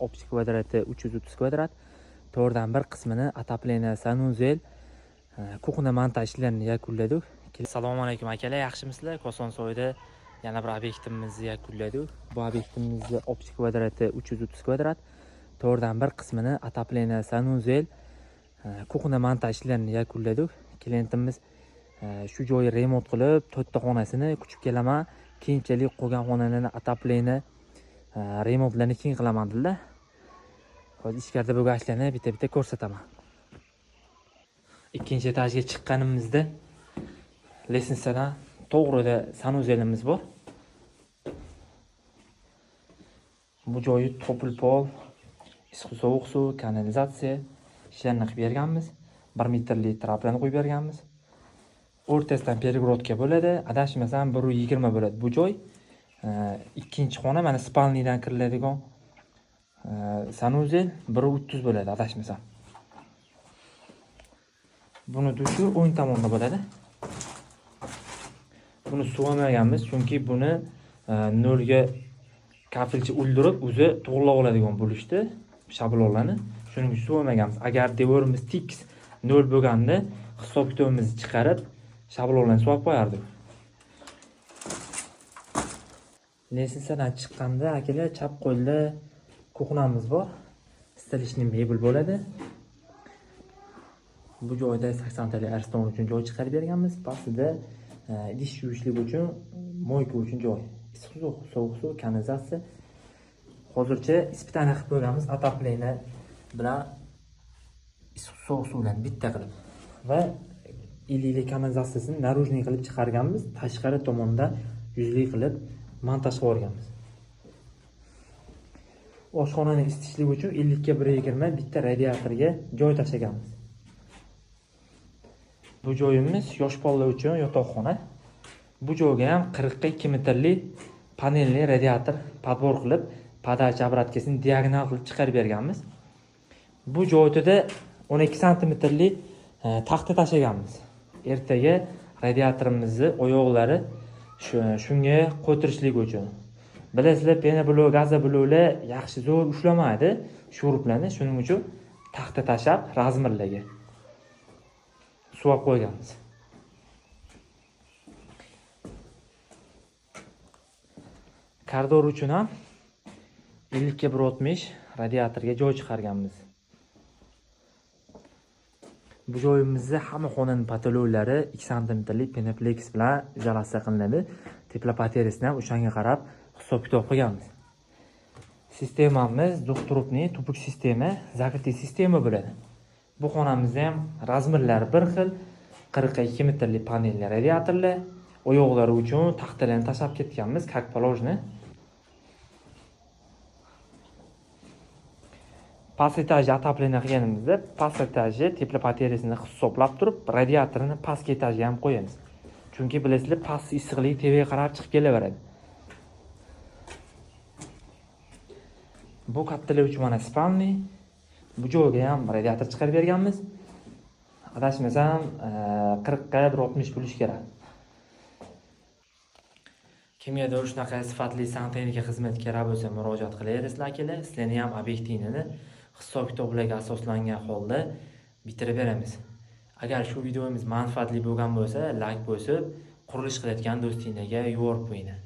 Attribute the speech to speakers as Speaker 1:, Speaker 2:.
Speaker 1: optik kvadrati 330 kvadrat. To'rtdan bir qismini отопление, sanuzel, kuxna montaj ishlarini yakunladik. Assalomu alaykum akalar, yaxshimisizlar? Kosonsoyda yana bir obyektimizni yakunladik. Bu obyektimizni optik kvadrati 330 kvadrat. To'rtdan bir qismini отопление, sanuzel, kuxna montaj ishlarini yakunladik. Klientimiz shu joyi remont qilib, to'rtta xonasini kuchib kelaman, keyinchalik qolgan xonalarni отопление, remontlarni keyin qilaman dedilar. Hozir ichkarida bo'lgan ishlarni bitta ko'rsataman. Ikkinchi etajga chiqqanimizda lestnitsadan to'g'rida sanuzelimiz bor. Bu joyi topil pol, issiq sovuq suv, kanalizatsiya ishlarni qilib berganmiz. 1 metrli traplarni qo'yib berganmiz. O'rtasidan перегородка bo'ladi. Adashmasam 120 bo'ladi bu joy. Ikkinchi xona mana spalniyadan kiriladigan sanuzel 130 bo'ladi adashmasam. Buni dushi o'ng tomonda bo'ladi. Buni suv olmaganmiz, chunki buni nolga kafilchi o'ldirib, o'zi to'g'rilab oladigan bo'lishdi shablonlarni. Shuning uchun suv olmaganmiz. Agar devorimiz tekis nol bo'lganda, hisob kitobimizni chiqarib, shablonlarni suv olib qo'yardik. Lestnitsadan chiqqanda akalar chap qo'lda kuxnamiz bor. Stilishli mebel bo'ladi. Bu joyda 80 tali arston uchun joy chiqarib berganmiz. Pastida idish yuvishlik uchun, moyka uchun joy. Issiq suv, sovuq suv, kanalizatsiya. Hozircha ispitani qilib qo'yganmiz, отопление bilan issiq sovuq suvlarni bitta qilib va illi kanalizatsiyasini narujniy qilib chiqarganmiz. Tashqari tomonda yuzli qilib montaj qilib o'rganmiz. Oshxonani isitishlik uchun 50 ga 120 bitta radiatorga joy tashlaganmiz. Bu joyimiz yosh bolalar uchun yotoqxona. Bu joyga ham 40 ga 2 metrli panelli radiator podbor qilib, podacha obраткасini diagonal qilib chiqarib berganmiz. Bu joyda 12 santimetrli taxta tashlaganmiz. Ertaga radiatorimizni oyoqlari shunga qo'ytirishlik uchun. Bilasizlar, pena blok, gaza bloklar yaxshi zo'r ushlamaydi shuruplarni, shuning uchun taxta tashab razmirlarga suv qo'yganmiz. Koridor uchun ham 50 ga 160 radiatorga joy chiqarganmiz. Bu joyimizda hamma xonaning patologiyalari 2 santimetrli penaplex bilan izolyatsiya qilinadi. Teplopaterisini ham o'shanga qarab hisob-kitob qilganmiz. Sistemamiz duxturupniy tupuk sistema, zakritiy sistema bo'ladi. Bu xonamizda ham razmirlari bir xil, 40 ga 2 metrli panelli radiatorlar, oyoqlari uchun taxtalarni tashab ketganmiz, как положено. Past etajga отопление qilganimizda, past etajga teplopaterisini hisoblab turib, radiatorini pastki etajga ham qo'yamiz. Chunki bilasizlar, past issiqlik tevaga qarab chiqib kelaveradi. Bu kattalar uchun mana spalni. Bu joyga ham radiator chiqarib berganmiz. Adashmasam 40 ga 160 bo'lish kerak. Kimgadir shunaqa sifatli santexnika xizmat kerak bo'lsa, murojaat qilaverasizlar akalar. Sizlarni ham obyektivni hisob-kitoblarga asoslangan holda bitirib beramiz. Agar shu videomiz manfaatli bo'lgan bo'lsa, like bosib, qurilish qilayotgan do'stinglarga yuborib qo'ying.